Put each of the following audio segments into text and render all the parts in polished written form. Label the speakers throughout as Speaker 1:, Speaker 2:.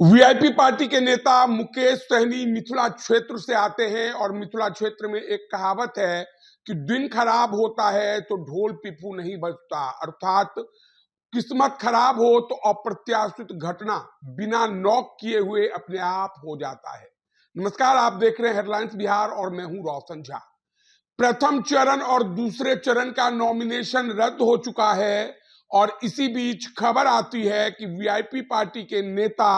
Speaker 1: VIP party के नेता मुकेश सहनी मिथिला क्षेत्र से आते हैं और मिथिला क्षेत्र में एक कहावत है कि दिन खराब होता है तो ढोल पिपू नहीं बजता, अर्थात किस्मत खराब हो तो अप्रत्याशित घटना बिना नॉक किए हुए अपने आप हो जाता है। नमस्कार, आप देख रहे हैं हेडलाइंस बिहार और मैं हूं रोशन झा। प्रथम चरण और दूसरे चरण का नॉमिनेशन रद्द हो चुका है और इसी बीच खबर आती है कि वीआईपी पार्टी के नेता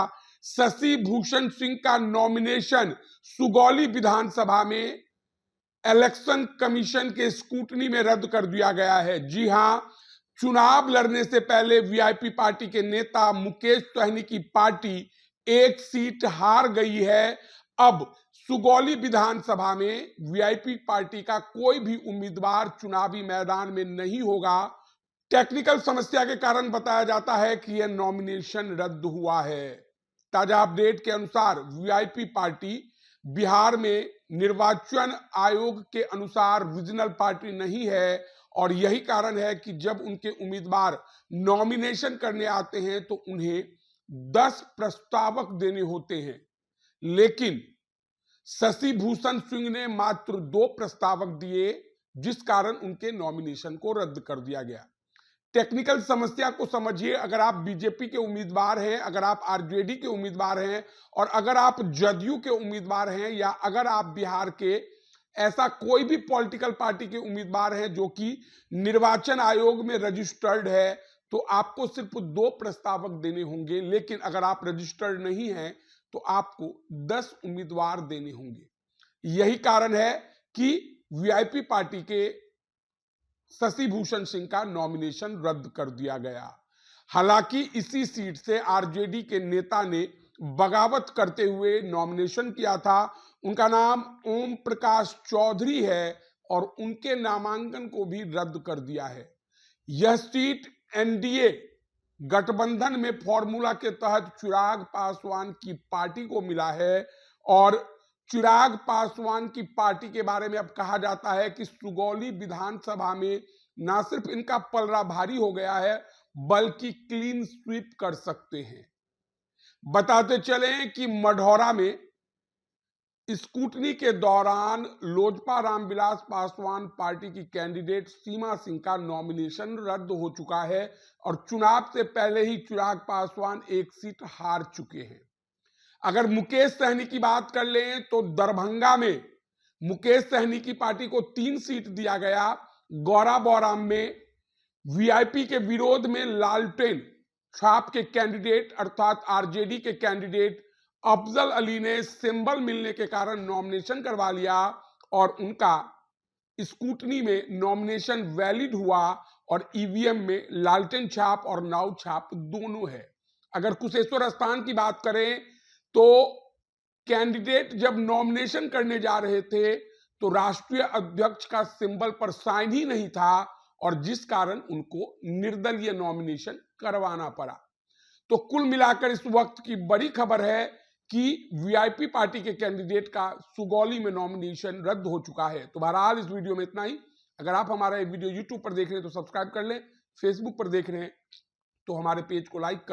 Speaker 1: शशि भूषण सिंह का नॉमिनेशन सुगौली विधानसभा में इलेक्शन कमीशन के स्क्रूटनी में रद्द कर दिया गया है। जी हां, चुनाव लड़ने से पहले वीआईपी पार्टी के नेता मुकेश सहनी की पार्टी एक सीट हार गई है। अब सुगौली विधानसभा में वीआईपी पार्टी का कोई भी उम्मीदवार चुनावी मैदान में नहीं होगा। टेक्निकल समस्या के कारण बताया जाता है कि यह नॉमिनेशन रद्द हुआ है। ताजा अपडेट के अनुसार वीआईपी पार्टी बिहार में निर्वाचन आयोग के अनुसार रीजनल पार्टी नहीं है और यही कारण है कि जब उनके उम्मीदवार नॉमिनेशन करने आते हैं तो उन्हें 10 प्रस्तावक देने होते हैं, लेकिन शशि भूषण सिंह ने मात्र 2 प्रस्तावक दिए, जिस कारण उनके नॉमिनेशन को रद्द कर दिया गया। टेक्निकल समस्या को समझिए। अगर आप बीजेपी के उम्मीदवार हैं, अगर आप आरजेडी के उम्मीदवार हैं और अगर आप जदयू के उम्मीदवार हैं या अगर आप बिहार के ऐसा कोई भी पॉलिटिकल पार्टी के उम्मीदवार हैं जो कि निर्वाचन आयोग में रजिस्टर्ड है, तो आपको सिर्फ 2 प्रस्तावक देने होंगे। लेकिन अगर आप रजिस्टर्ड नहीं हैं तो आपको 10 उम्मीदवार देने होंगे। यही कारण है कि वीआईपी पार्टी के शशि भूषण सिंह का नॉमिनेशन रद्द कर दिया गया। हालांकि इसी सीट से आरजेडी के नेता ने बगावत करते हुए नॉमिनेशन किया था। उनका नाम ओम प्रकाश चौधरी है और उनके नामांकन को भी रद्द कर दिया है। यह सीट एनडीए गठबंधन में फॉर्मूला के तहत चिराग पासवान की पार्टी को मिला है और चिराग पासवान की पार्टी के बारे में अब कहा जाता है कि सुगौली विधानसभा में ना सिर्फ इनका पलड़ा भारी हो गया है बल्कि क्लीन स्वीप कर सकते हैं। बताते चलें कि मढ़ौरा में स्कूटनी के दौरान लोजपा रामविलास पासवान पार्टी की कैंडिडेट सीमा सिंह का नॉमिनेशन रद्द हो चुका है और चुनाव से पहले ही चिराग पासवान एक सीट हार चुके हैं। अगर मुकेश सहनी की बात कर लें तो दरभंगा में मुकेश सहनी की पार्टी को 3 सीट दिया गया। गौराबौराम में वीआईपी के विरोध में लालटेन छाप के कैंडिडेट अर्थात आरजेडी के कैंडिडेट अफजल अली ने सिंबल मिलने के कारण नॉमिनेशन करवा लिया और उनका स्कूटनी में नॉमिनेशन वैलिड हुआ और ईवीएम में लालटेन छाप और नाव छाप दोनों है। अगर कुशेश्वर स्थान की बात करें तो कैंडिडेट जब नॉमिनेशन करने जा रहे थे तो राष्ट्रीय अध्यक्ष का सिंबल पर साइन ही नहीं था और जिस कारण उनको निर्दलीय नॉमिनेशन करवाना पड़ा। तो कुल मिलाकर इस वक्त की बड़ी खबर है कि वीआईपी पार्टी के कैंडिडेट का सुगौली में नॉमिनेशन रद्द हो चुका है। तो बहरहाल इस वीडियो में इतना ही। अगर आप हमारा वीडियो यूट्यूब पर देख रहे हैं तो सब्सक्राइब कर लें, फेसबुक पर देख रहे हैं तो हमारे पेज को लाइक कर